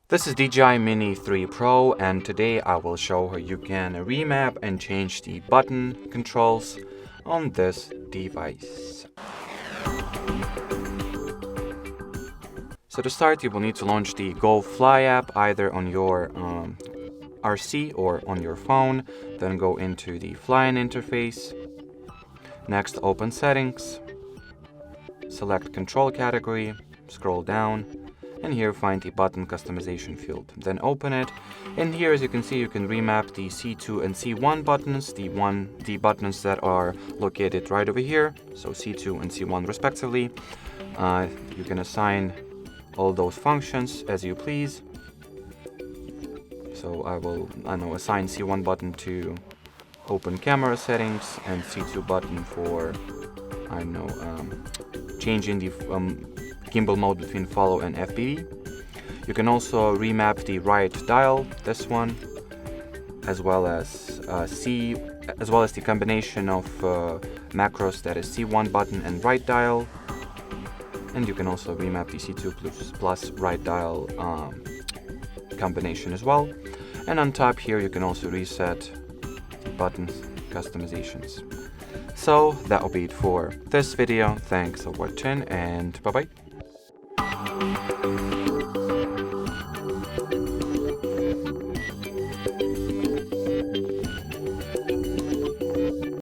This is DJI Mini 3 Pro, and today I will show how you can remap and change the button controls on this device. So to start, you will need to launch the Go Fly app either on your RC or on your phone. Then go into the flying interface. Next, open Settings. Select Control Category, scroll down, and here find the button customization field. Then open it, and here, as you can see, you can remap the C2 and C1 buttons, the buttons that are located right over here, so C2 and C1 respectively. You can assign all those functions as you please. So I will assign C1 button to open camera settings and C2 button for changing the gimbal mode between follow and FPV. You can also remap the right dial, this one, as well as the combination of macros, that is C1 button and right dial. And you can also remap the C2 plus right dial combination as well. And on top here, you can also reset the button customizations. So that will be it for this video. Thanks for watching, and bye bye.